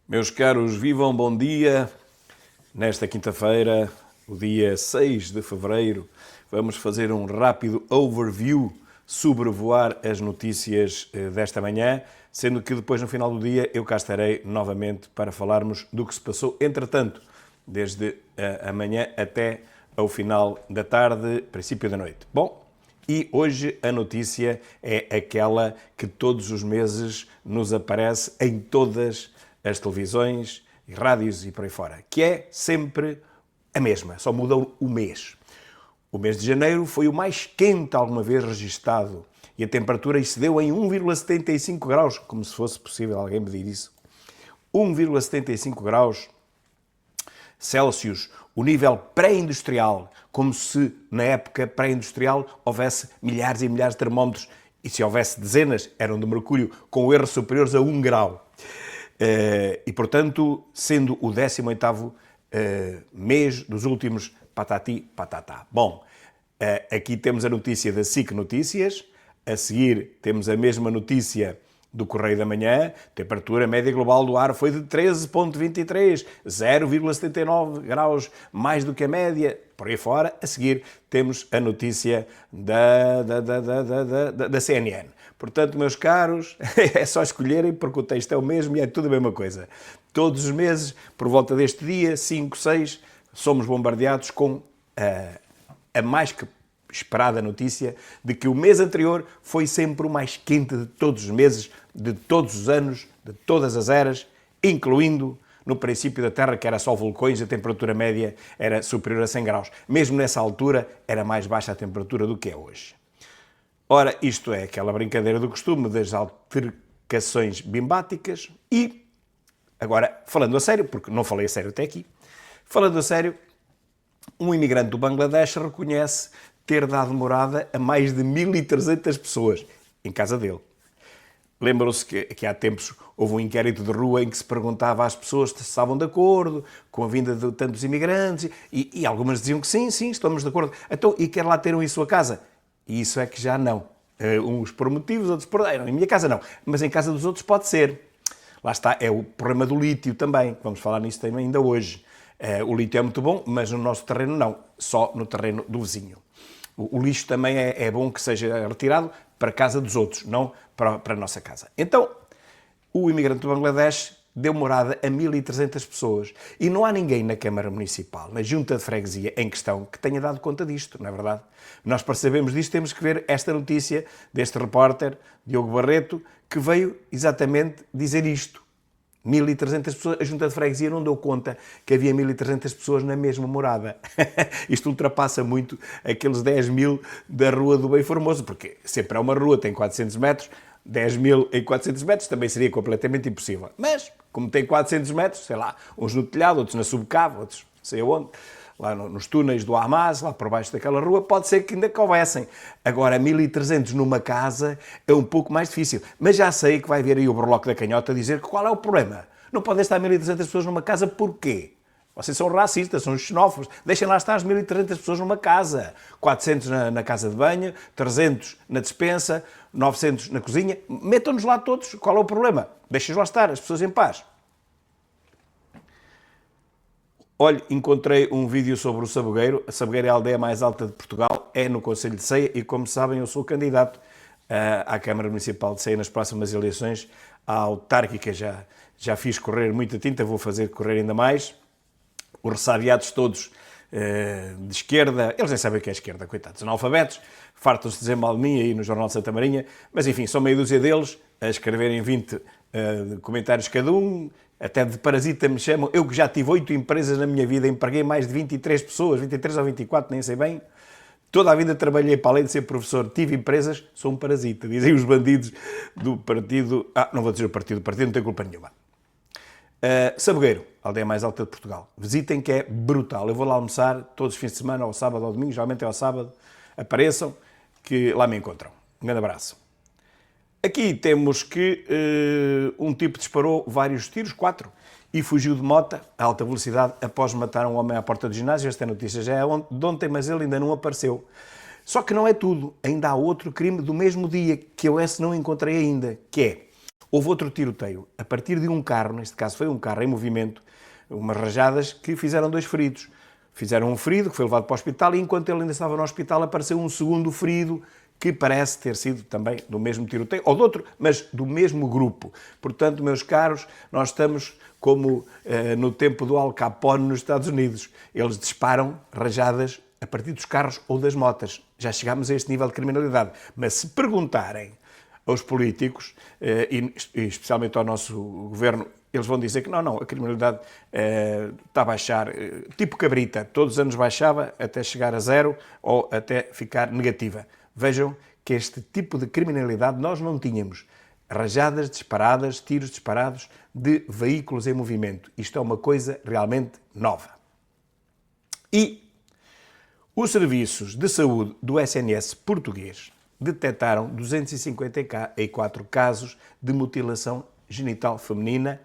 Meus caros, vivam bom dia. Nesta quinta-feira, o dia 6 de fevereiro, vamos fazer um rápido overview, sobrevoar as notícias desta manhã, sendo que depois, no final do dia, eu cá estarei novamente para falarmos do que se passou, entretanto, desde amanhã até ao final da tarde, princípio da noite. Bom, e hoje a notícia é aquela que todos os meses nos aparece em todas as televisões e rádios e por aí fora, que é sempre a mesma, só muda o mês. O mês de janeiro foi o mais quente alguma vez registado e a temperatura excedeu em 1,75 graus, como se fosse possível alguém medir isso. 1,75 graus Celsius, o nível pré-industrial, como se na época pré-industrial houvesse milhares e milhares de termómetros e se houvesse dezenas, eram de mercúrio, com erros superiores a 1 grau. E, portanto, sendo o 18º mês dos últimos patati patatá. Bom, aqui temos a notícia da SIC Notícias, a seguir temos a mesma notícia do Correio da Manhã, temperatura média global do ar foi de 13,23, 0,79 graus mais do que a média. Por aí fora, a seguir, temos a notícia da CNN. Portanto, meus caros, é só escolherem, porque o texto é o mesmo e é tudo a mesma coisa. Todos os meses, por volta deste dia, 5, 6, somos bombardeados com a mais que esperada notícia de que o mês anterior foi sempre o mais quente de todos os meses, de todos os anos, de todas as eras, incluindo no princípio da Terra, que era só vulcões, a temperatura média era superior a 100 graus. Mesmo nessa altura, era mais baixa a temperatura do que é hoje. Ora, isto é aquela brincadeira do costume das altercações bimbáticas e, agora, falando a sério, porque não falei a sério até aqui, falando a sério, um imigrante do Bangladesh reconhece ter dado morada a mais de 1.300 pessoas em casa dele. Lembram-se que há tempos houve um inquérito de rua em que se perguntava às pessoas se estavam de acordo com a vinda de tantos imigrantes e algumas diziam que sim, estamos de acordo. Então, e quer lá ter em sua casa? E isso é que já não. Uns por motivos, outros por... Em minha casa não, mas em casa dos outros pode ser. Lá está, é o problema do lítio também. Vamos falar nisso também ainda hoje. O lítio é muito bom, mas no nosso terreno não. Só no terreno do vizinho. O lixo também é bom que seja retirado para a casa dos outros, não para a nossa casa. Então, o imigrante do Bangladesh deu morada a 1.300 pessoas. E não há ninguém na Câmara Municipal, na Junta de Freguesia em questão, que tenha dado conta disto, não é verdade? Nós, para sabermos disto, temos que ver esta notícia deste repórter, Diogo Barreto, que veio exatamente dizer isto. 1.300 pessoas, a Junta de Freguesia não deu conta que havia 1.300 pessoas na mesma morada. Isto ultrapassa muito aqueles 10.000 da Rua do Bem Formoso, porque sempre é uma rua, tem 400 metros, 10.000 em 400 metros também seria completamente impossível. Mas, como tem 400 metros, sei lá, uns no telhado, outros na subcave, outros não sei aonde, lá nos túneis do Hamas, lá por baixo daquela rua, pode ser que ainda coubessem. Agora, 1.300 numa casa é um pouco mais difícil. Mas já sei que vai vir aí o Berloque da Canhota dizer que qual é o problema. Não podem estar 1.300 pessoas numa casa, porquê? Vocês são racistas, são xenófobos. Deixem lá estar as 1.300 pessoas numa casa. 400 na casa de banho, 300 na despensa, 900 na cozinha. Metam-nos lá todos. Qual é o problema? Deixem lá estar as pessoas em paz. Olha, encontrei um vídeo sobre o Sabugueiro. A Sabugueira é a aldeia mais alta de Portugal, é no Concelho de Ceia e, como sabem, eu sou candidato à Câmara Municipal de Ceia nas próximas eleições. À autárquica já fiz correr muita tinta, vou fazer correr ainda mais. Os ressabiados todos de esquerda, eles nem sabem o que é esquerda, coitados, analfabetos, fartam-se de dizer mal de mim aí no Jornal de Santa Marinha, mas enfim, são meia dúzia deles a escreverem 20 comentários cada um. Até de parasita me chamam. Eu que já tive 8 empresas na minha vida, empreguei mais de 23 pessoas, 23 ou 24, nem sei bem. Toda a vida trabalhei para além de ser professor, tive empresas, sou um parasita. Dizem os bandidos do partido... não vou dizer o partido não tem culpa nenhuma. Sabugueiro, a aldeia mais alta de Portugal. Visitem que é brutal. Eu vou lá almoçar todos os fins de semana, ao sábado ou ao domingo, geralmente é ao sábado. Apareçam, que lá me encontram. Um grande abraço. Aqui temos que um tipo disparou vários tiros, 4, e fugiu de mota a alta velocidade após matar um homem à porta do ginásio. Esta notícia já é de ontem, mas ele ainda não apareceu. Só que não é tudo. Ainda há outro crime do mesmo dia, que eu esse não encontrei ainda, que é Houve outro tiroteio, a partir de um carro, neste caso foi um carro em movimento, umas rajadas que fizeram 2 feridos. Fizeram um ferido que foi levado para o hospital e enquanto ele ainda estava no hospital apareceu um segundo ferido que parece ter sido também do mesmo tiroteio, ou de outro, mas do mesmo grupo. Portanto, meus caros, nós estamos como no tempo do Al Capone nos Estados Unidos. Eles disparam rajadas a partir dos carros ou das motas. Já chegámos a este nível de criminalidade. Mas se perguntarem aos políticos, e especialmente ao nosso governo, eles vão dizer que não, a criminalidade está a baixar, tipo cabrita, todos os anos baixava até chegar a 0 ou até ficar negativa. Vejam que este tipo de criminalidade nós não tínhamos. Rajadas disparadas, tiros disparados de veículos em movimento. Isto é uma coisa realmente nova. E os serviços de saúde do SNS português detectaram 254 casos de mutilação genital feminina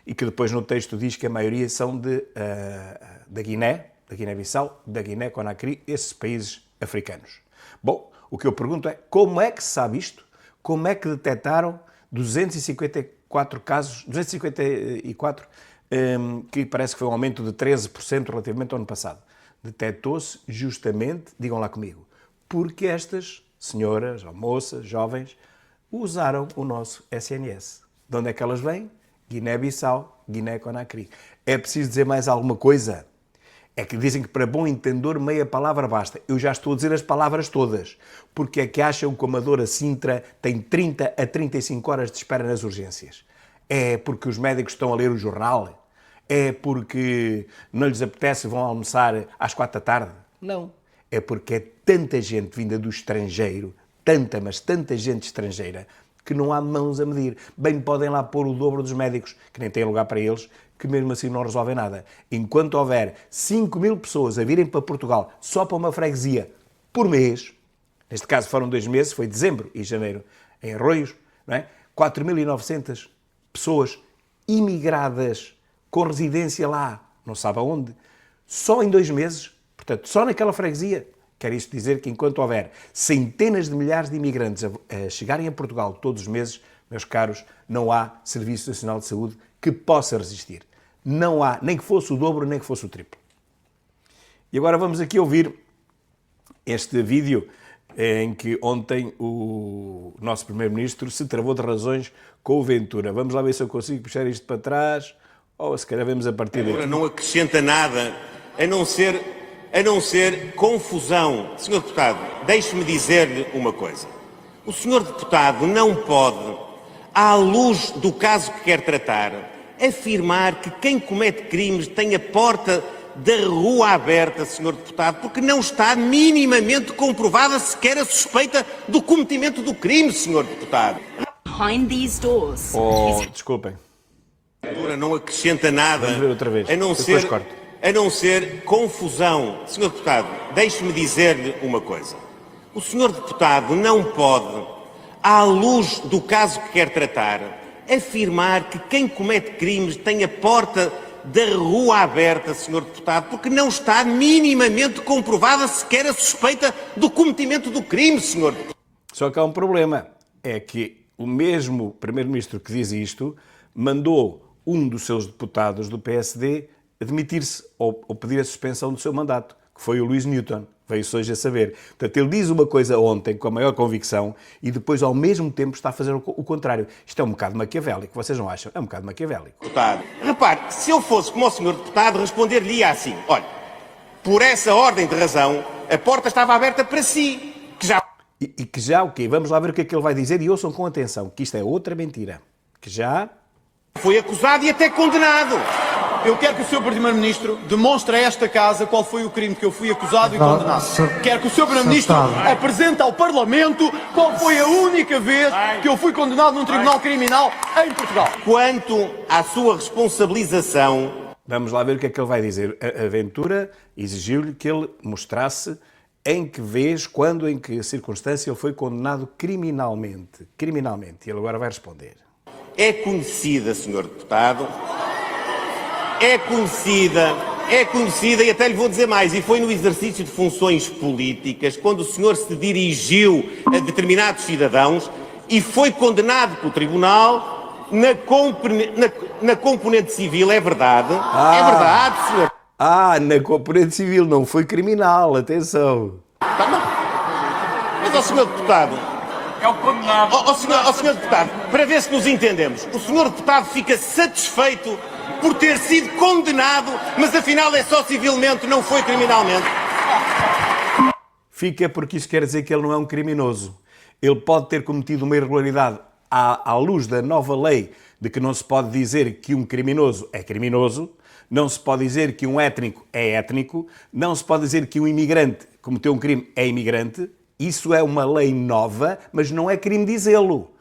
e que depois no texto diz que a maioria são da Guiné-Bissau, da Guiné-Conakry, esses países africanos. Bom, o que eu pergunto é, como é que se sabe isto? Como é que detectaram 254 casos, que parece que foi um aumento de 13% relativamente ao ano passado? Detectou-se justamente, digam lá comigo, porque estas senhoras ou moças, jovens, usaram o nosso SNS. De onde é que elas vêm? Guiné-Bissau, Guiné-Conakry. É preciso dizer mais alguma coisa? É que dizem que para bom entendedor meia palavra basta. Eu já estou a dizer as palavras todas. Porque é que acham que o Amadora Sintra tem 30 a 35 horas de espera nas urgências? É porque os médicos estão a ler o jornal? É porque não lhes apetece e vão almoçar às 4 da tarde? Não. É porque é tanta gente vinda do estrangeiro, mas tanta gente estrangeira, que não há mãos a medir. Bem podem lá pôr o dobro dos médicos, que nem têm lugar para eles, que mesmo assim não resolvem nada. Enquanto houver 5.000 pessoas a virem para Portugal só para uma freguesia por mês, neste caso foram 2 meses, foi dezembro e janeiro, em Arroios, não é? 4.900 pessoas imigradas com residência lá, não sabe aonde, só em 2 meses, portanto, só naquela freguesia. Quer isto dizer que enquanto houver centenas de milhares de imigrantes a chegarem a Portugal todos os meses, meus caros, não há Serviço Nacional de Saúde que possa resistir. Não há, nem que fosse o dobro, nem que fosse o triplo. E agora vamos aqui ouvir este vídeo em que ontem o nosso Primeiro-Ministro se travou de razões com o Ventura. Vamos lá ver se eu consigo puxar isto para trás, ou se calhar vemos a partir daqui. Não acrescenta nada, a não ser confusão. Senhor Deputado, deixe-me dizer-lhe uma coisa. O senhor Deputado não pode, à luz do caso que quer tratar, afirmar que quem comete crimes tem a porta da rua aberta, senhor Deputado, porque não está minimamente comprovada sequer a suspeita do cometimento do crime, senhor Deputado. Behind these doors. Desculpem. Não acrescenta nada, Vamos ver outra vez. a não ser confusão. Senhor Deputado, deixe-me dizer-lhe uma coisa. O senhor Deputado não pode, à luz do caso que quer tratar, afirmar que quem comete crimes tem a porta da rua aberta, senhor Deputado, porque não está minimamente comprovada sequer a suspeita do cometimento do crime, senhor Deputado. Só que há um problema, é que o mesmo Primeiro-Ministro que diz isto mandou um dos seus deputados do PSD admitir-se ou pedir a suspensão do seu mandato, que foi o Luís Newton. Veio-se hoje a saber. Portanto, ele diz uma coisa ontem com a maior convicção e depois, ao mesmo tempo, está a fazer o contrário. Isto é um bocado maquiavélico, vocês não acham? É um bocado maquiavélico. Deputado, repare, se eu fosse como o senhor deputado, responder-lhe assim, olha, por essa ordem de razão, a porta estava aberta para si, que já... E que já o quê? Vamos lá ver o que é que ele vai dizer e ouçam com atenção, que isto é outra mentira. Que já... foi acusado e até condenado. Eu quero que o Sr. Primeiro-Ministro demonstre a esta Casa qual foi o crime que eu fui acusado e condenado. Quero que o Sr. Primeiro-Ministro apresente ao Parlamento qual foi a única vez que eu fui condenado num tribunal criminal em Portugal. Quanto à sua responsabilização... Vamos lá ver o que é que ele vai dizer. A Ventura exigiu-lhe que ele mostrasse em que vez, quando, em que circunstância ele foi condenado criminalmente. Criminalmente. E ele agora vai responder. É conhecida, Sr. Deputado, é conhecida e até lhe vou dizer mais, e foi no exercício de funções políticas, quando o senhor se dirigiu a determinados cidadãos e foi condenado pelo Tribunal na componente civil, é verdade. É verdade, senhor. Na componente civil, não foi criminal, atenção. Tá bom. Mas, ó senhor deputado... É o condenado. Ó senhor deputado, para ver se nos entendemos, o senhor deputado fica satisfeito por ter sido condenado, mas afinal é só civilmente, não foi criminalmente? Fica porque isso quer dizer que ele não é um criminoso. Ele pode ter cometido uma irregularidade à luz da nova lei de que não se pode dizer que um criminoso é criminoso, não se pode dizer que um étnico é étnico, não se pode dizer que um imigrante cometeu um crime é imigrante. Isso é uma lei nova, mas não é crime dizê-lo.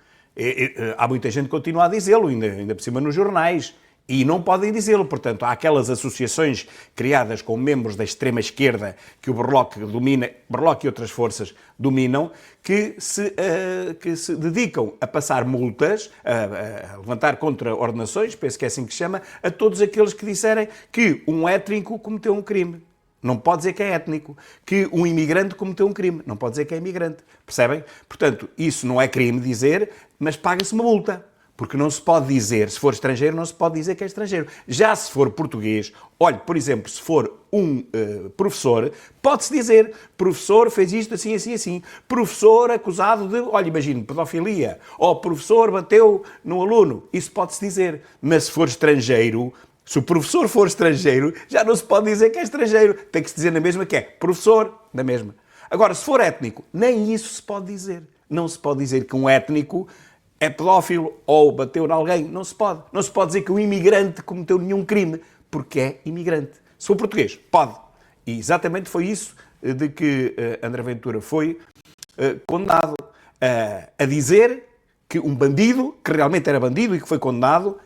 Há muita gente que continua a dizê-lo, ainda por cima nos jornais, e não podem dizê-lo. Portanto, há aquelas associações criadas com membros da extrema-esquerda que o Berloc domina, Berloc e outras forças dominam, que se dedicam a passar multas, a levantar contra-ordenações, penso que é assim que se chama, a todos aqueles que disserem que um étnico cometeu um crime. Não pode dizer que é étnico. Que um imigrante cometeu um crime. Não pode dizer que é imigrante. Percebem? Portanto, isso não é crime dizer, mas paga-se uma multa. Porque não se pode dizer, se for estrangeiro, não se pode dizer que é estrangeiro. Já se for português, olhe, por exemplo, se for um professor, pode-se dizer, professor fez isto assim, assim, assim. Professor acusado de, olha, imagine, pedofilia. Ou professor bateu no aluno. Isso pode-se dizer. Mas se for estrangeiro... Se o professor for estrangeiro, já não se pode dizer que é estrangeiro. Tem que se dizer na mesma que é professor, na mesma. Agora, se for étnico, nem isso se pode dizer. Não se pode dizer que um étnico é pedófilo ou bateu em alguém. Não se pode. Não se pode dizer que um imigrante cometeu nenhum crime, porque é imigrante. Se for português, pode. E exatamente foi isso de que André Ventura foi condenado. A dizer que um bandido, que realmente era bandido e que foi condenado,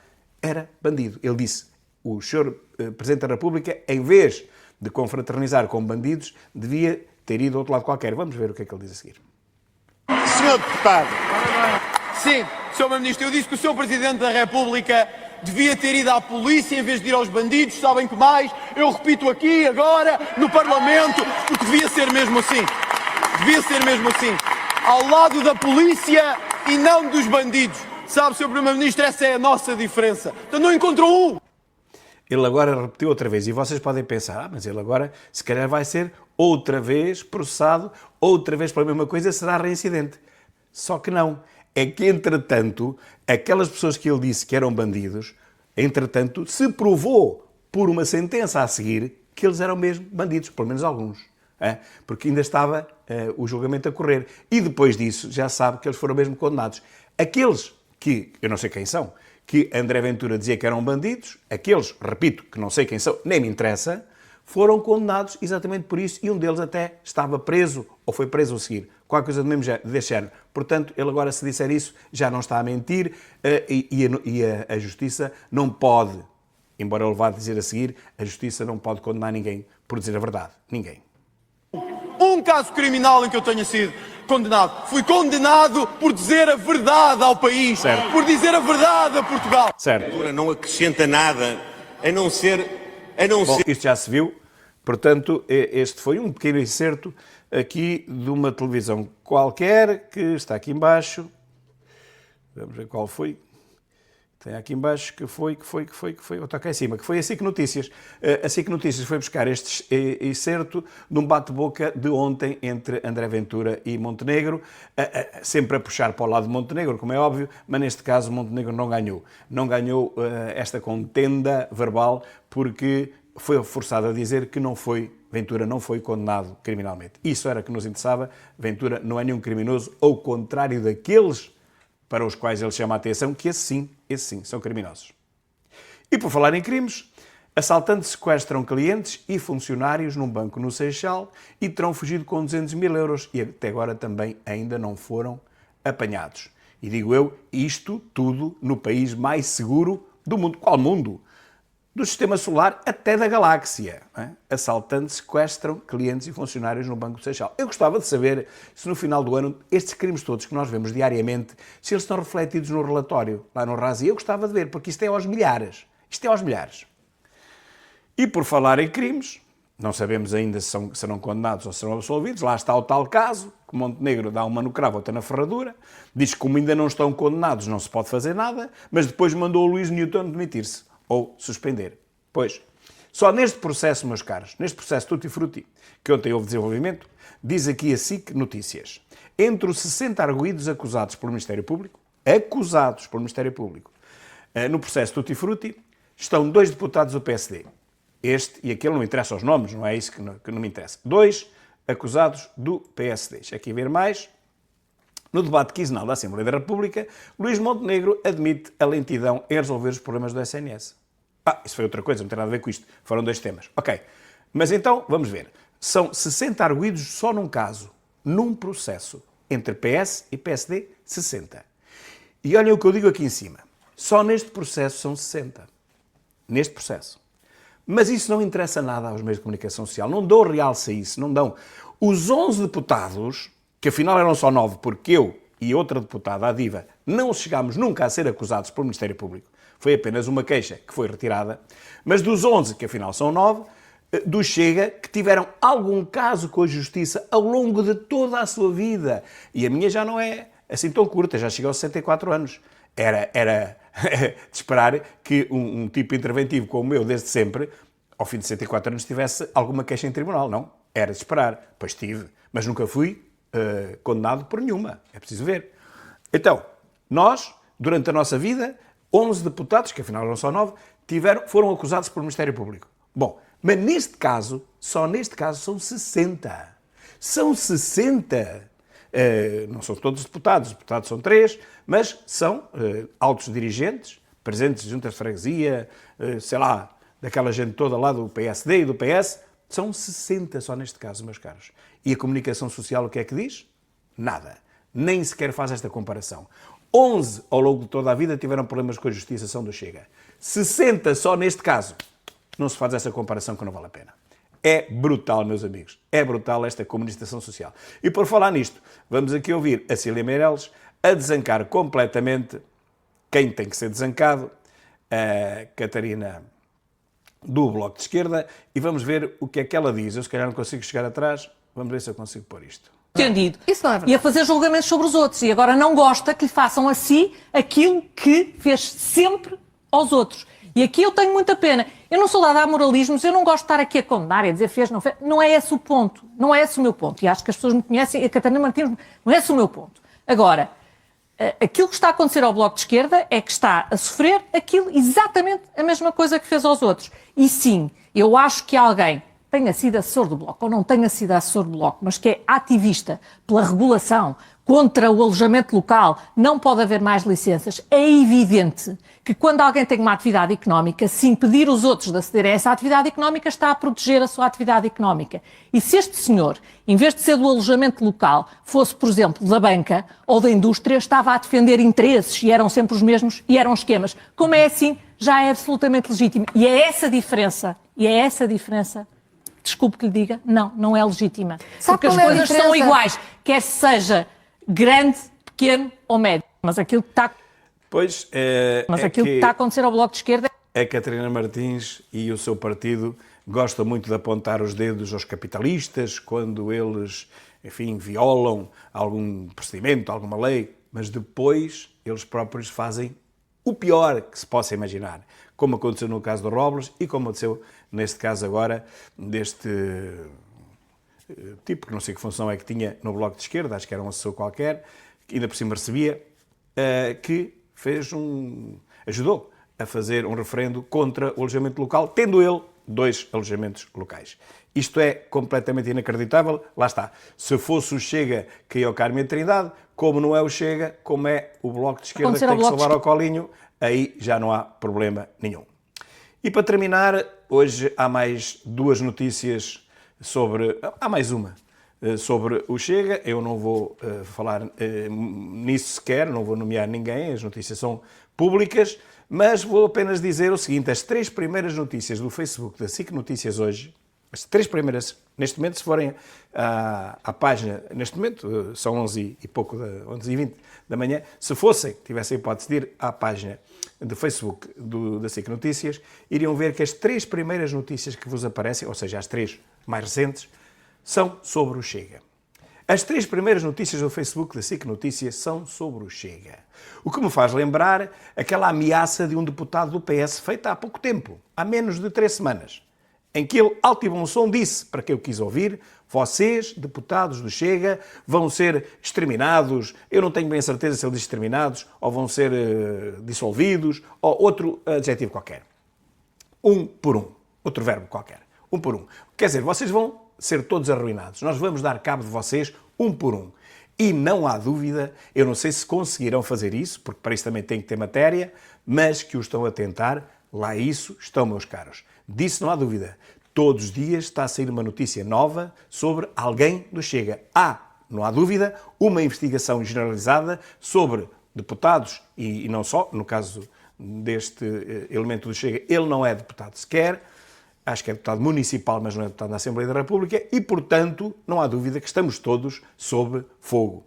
era bandido. Ele disse... O Sr. Presidente da República, em vez de confraternizar com bandidos, devia ter ido a outro lado qualquer. Vamos ver o que é que ele diz a seguir. Senhor deputado. Sim, Sr. Ministro, eu disse que o Sr. Presidente da República devia ter ido à polícia em vez de ir aos bandidos, sabem que mais? Eu repito aqui, agora, no Parlamento, porque devia ser mesmo assim. Devia ser mesmo assim. Ao lado da polícia e não dos bandidos. Sabe, Sr. Primeiro-Ministro, essa é a nossa diferença. Então não encontrou um. Ele agora repetiu outra vez, e vocês podem pensar, mas ele agora, se calhar, vai ser outra vez processado, outra vez pela mesma coisa, será reincidente. Só que não. É que, entretanto, aquelas pessoas que ele disse que eram bandidos, entretanto, se provou, por uma sentença a seguir, que eles eram mesmo bandidos, pelo menos alguns. Porque ainda estava o julgamento a correr. E depois disso, já sabe que eles foram mesmo condenados. Aqueles que, eu não sei quem são, que André Ventura dizia que eram bandidos, aqueles, repito, que não sei quem são, nem me interessa, foram condenados exatamente por isso, e um deles até estava preso, ou foi preso a seguir, qualquer coisa do mesmo desse género. Portanto, ele agora, se disser isso, já não está a mentir, e a Justiça não pode, embora ele vá dizer a seguir, a Justiça não pode condenar ninguém por dizer a verdade. Ninguém. Um caso criminal em que eu tenha sido condenado. Fui condenado por dizer a verdade ao país. Certo. Por dizer a verdade a Portugal. Certo. Não acrescenta nada, a não ser... Bom, isto já se viu. Portanto, este foi um pequeno excerto aqui de uma televisão qualquer, que está aqui embaixo. Vamos ver qual foi. Tem aqui embaixo que foi, está cá em cima, que foi a SIC Notícias. A SIC Notícias foi buscar este excerto de um bate-boca de ontem entre André Ventura e Montenegro, sempre a puxar para o lado de Montenegro, como é óbvio, mas neste caso Montenegro não ganhou. Não ganhou esta contenda verbal porque foi forçado a dizer que Ventura não foi condenado criminalmente. Isso era que nos interessava. Ventura não é nenhum criminoso, ao contrário daqueles para os quais ele chama a atenção, que esses sim, são criminosos. E por falar em crimes, assaltantes sequestram clientes e funcionários num banco no Seixal e terão fugido com 200 mil euros e até agora também ainda não foram apanhados. E digo eu, isto tudo no país mais seguro do mundo. Qual mundo? Do Sistema Solar até da galáxia. Assaltantes sequestram clientes e funcionários no Banco do Seixal. Eu gostava de saber se no final do ano estes crimes todos que nós vemos diariamente, se eles estão refletidos no relatório, lá no RASI. Eu gostava de ver, porque isto é aos milhares. Isto é aos milhares. E por falar em crimes, Não sabemos ainda se serão condenados ou serão absolvidos. Lá está o tal caso, que Montenegro dá uma no cravo, outra na ferradura. Diz que como ainda não estão condenados não se pode fazer nada, mas depois mandou o Luís Newton demitir-se ou suspender. Pois, só neste processo, meus caros, neste processo Tutti Frutti, que ontem houve desenvolvimento, diz aqui a SIC Notícias. Entre os 60 arguidos acusados pelo Ministério Público, no processo Tutti Frutti, estão 2 deputados do PSD. Este e aquele não interessa aos nomes, não é isso que não me interessa. 2 acusados do PSD. Deixa aqui ver mais. No debate quinzenal da Assembleia da República, Luís Montenegro admite a lentidão em resolver os problemas do SNS. Isso foi outra coisa, não tem nada a ver com isto. Foram 2 temas. Ok. Mas então, vamos ver. São 60 arguidos só num caso, num processo, entre PS e PSD, 60. E olhem o que eu digo aqui em cima. Só neste processo são 60. Neste processo. Mas isso não interessa nada aos meios de comunicação social. Não dão realce a isso, não dão. Os 11 deputados, que afinal eram só 9, porque eu e outra deputada, a Diva, não chegámos nunca a ser acusados pelo Ministério Público. Foi apenas uma queixa que foi retirada. Mas dos 11, que afinal são 9, do Chega, que tiveram algum caso com a Justiça ao longo de toda a sua vida. E a minha já não é assim tão curta, já chega aos 64 anos. Era de esperar que um tipo interventivo como eu, desde sempre, ao fim de 64 anos, tivesse alguma queixa em tribunal, não? Era de esperar. Pois tive, mas nunca fui condenado por nenhuma. É preciso ver. Então, nós, durante a nossa vida, 11 deputados, que afinal eram só 9, foram acusados pelo Ministério Público. Bom, mas neste caso, só neste caso, são 60. São 60. Não são todos os deputados são 3, mas são altos dirigentes, presidentes de juntas de freguesia, sei lá, daquela gente toda lá do PSD e do PS. São 60 só neste caso, meus caros. E a comunicação social o que é que diz? Nada. Nem sequer faz esta comparação. 11 ao longo de toda a vida tiveram problemas com a justiça, são do Chega. 60 só neste caso. Não se faz essa comparação que não vale a pena. É brutal, meus amigos. É brutal esta comunicação social. E por falar nisto, vamos aqui ouvir a Cília Meirelles a desancar completamente quem tem que ser desancado, a Catarina do Bloco de Esquerda, e vamos ver o que é que ela diz. Eu se calhar não consigo chegar atrás, vamos ver se eu consigo pôr isto. Entendido. Isso não é verdade. E a fazer julgamentos sobre os outros. E agora não gosta que lhe façam a si aquilo que fez sempre aos outros. E aqui eu tenho muita pena. Eu não sou dada a moralismos, eu não gosto de estar aqui a condenar e a dizer fez, não fez. Não é esse o ponto. Não é esse o meu ponto. E acho que as pessoas me conhecem, e a Catarina Martins, não é esse o meu ponto. Agora, aquilo que está a acontecer ao Bloco de Esquerda é que está a sofrer exatamente a mesma coisa que fez aos outros. E sim, eu acho que alguém tenha sido assessor do Bloco ou não tenha sido assessor do Bloco, mas que é ativista pela regulação contra o alojamento local, não pode haver mais licenças. É evidente que quando alguém tem uma atividade económica, se impedir os outros de acederem a essa atividade económica, está a proteger a sua atividade económica. E se este senhor, em vez de ser do alojamento local, fosse, por exemplo, da banca ou da indústria, estava a defender interesses e eram sempre os mesmos e eram esquemas. Como é assim, já é absolutamente legítimo. E é essa diferença, desculpe que lhe diga, não é legítima. Porque as coisas são iguais, quer seja grande, pequeno ou médio. Mas aquilo que está... Pois, que está a acontecer ao Bloco de Esquerda... A Catarina Martins e o seu partido gostam muito de apontar os dedos aos capitalistas quando eles, enfim, violam algum procedimento, alguma lei, mas depois eles próprios fazem o pior que se possa imaginar, como aconteceu no caso do Robles e como aconteceu neste caso agora deste tipo, que não sei que função é que tinha no Bloco de Esquerda, acho que era um assessor qualquer, que ainda por cima recebia, que ajudou a fazer um referendo contra o alojamento local, tendo ele 2 alojamentos locais. Isto é completamente inacreditável. Lá está. Se fosse o Chega que ia ao Carme Trindade, como não é o Chega, como é o Bloco de Esquerda que tem que salvar ao colinho, aí já não há problema nenhum. E para terminar, hoje há mais 2 notícias há mais uma sobre o Chega. Eu não vou falar nisso sequer, não vou nomear ninguém, as notícias são públicas, mas vou apenas dizer o seguinte: as 3 primeiras notícias do Facebook da SIC Notícias hoje, as 3 primeiras Neste momento, se forem à página, neste momento são 11 e pouco, 11h20 da manhã, se tivessem a hipótese de ir à página do Facebook da SIC Notícias, iriam ver que as 3 primeiras notícias que vos aparecem, ou seja, as 3 mais recentes, são sobre o Chega. As 3 primeiras notícias do Facebook da SIC Notícias são sobre o Chega. O que me faz lembrar aquela ameaça de um deputado do PS feita há pouco tempo, há menos de 3 semanas, em que ele, alto e bom som, disse, para quem eu quis ouvir, vocês, deputados do Chega, vão ser exterminados, eu não tenho bem a certeza se ele diz exterminados, ou vão ser dissolvidos, ou outro adjetivo qualquer. Um por um. Outro verbo qualquer. Um por um. Quer dizer, vocês vão ser todos arruinados. Nós vamos dar cabo de vocês um por um. E não há dúvida, eu não sei se conseguirão fazer isso, porque para isso também tem que ter matéria, mas que o estão a tentar, lá isso estão, meus caros. Disso não há dúvida. Todos os dias está a sair uma notícia nova sobre alguém do Chega. Não há dúvida, uma investigação generalizada sobre deputados, e não só, no caso deste elemento do Chega, ele não é deputado sequer, acho que é deputado municipal, mas não é deputado na Assembleia da República, e, portanto, não há dúvida que estamos todos sob fogo.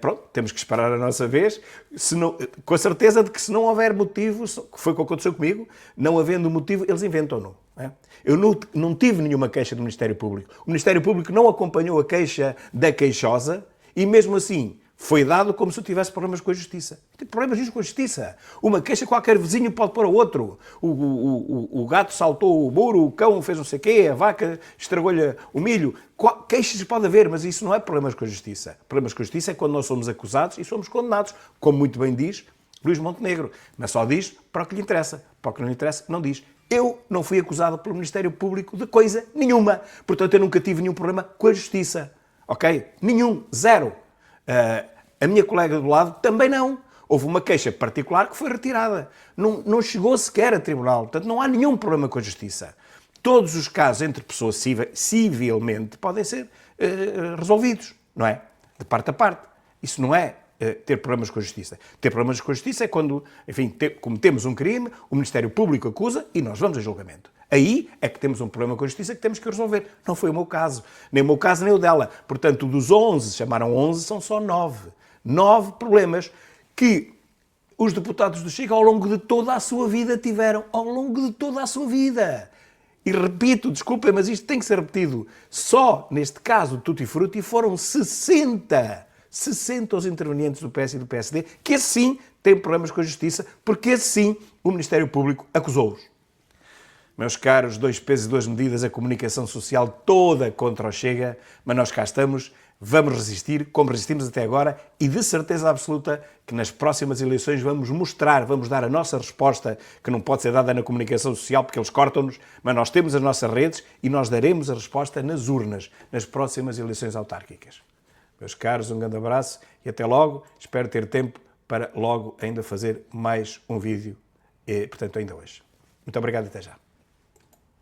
Pronto, temos que esperar a nossa vez, com a certeza de que se não houver motivo, que foi o que aconteceu comigo, não havendo motivo, eles inventam-no. Eu não tive nenhuma queixa do Ministério Público. O Ministério Público não acompanhou a queixa da queixosa e, mesmo assim, foi dado como se eu tivesse problemas com a Justiça. Tem problemas com a Justiça. Uma queixa qualquer vizinho pode pôr a outro. O gato saltou o muro, o cão fez não sei o quê, a vaca estragou-lhe o milho. Queixas pode haver, mas isso não é problemas com a Justiça. Problemas com a Justiça é quando nós somos acusados e somos condenados, como muito bem diz Luís Montenegro. Mas só diz para o que lhe interessa. Para o que não lhe interessa, não diz. Eu não fui acusado pelo Ministério Público de coisa nenhuma. Portanto, eu nunca tive nenhum problema com a Justiça. Ok? Nenhum. Zero. A minha colega do lado também não. Houve uma queixa particular que foi retirada. Não chegou sequer a tribunal. Portanto, não há nenhum problema com a Justiça. Todos os casos entre pessoas civilmente podem ser resolvidos, não é? De parte a parte. Isso não é ter problemas com a Justiça. Ter problemas com a Justiça é quando, enfim, cometemos um crime, o Ministério Público acusa e nós vamos a julgamento. Aí é que temos um problema com a Justiça que temos que resolver. Não foi o meu caso. Nem o meu caso, nem o dela. Portanto, dos 11, chamaram 11, são só 9. 9 problemas que os deputados do Chega, ao longo de toda a sua vida, tiveram. Ao longo de toda a sua vida. E repito, desculpem, mas isto tem que ser repetido. Só, neste caso, Tutti Frutti, foram 60 os intervenientes do PS e do PSD, que assim têm problemas com a Justiça, porque assim o Ministério Público acusou-os. Meus caros, 2 pesos e 2 medidas, a comunicação social toda contra o Chega, mas nós cá estamos, vamos resistir, como resistimos até agora, e de certeza absoluta que nas próximas eleições vamos dar a nossa resposta, que não pode ser dada na comunicação social, porque eles cortam-nos, mas nós temos as nossas redes e nós daremos a resposta nas urnas, nas próximas eleições autárquicas. Meus caros, um grande abraço e até logo. Espero ter tempo para logo ainda fazer mais um vídeo, portanto, ainda hoje. Muito obrigado e até já.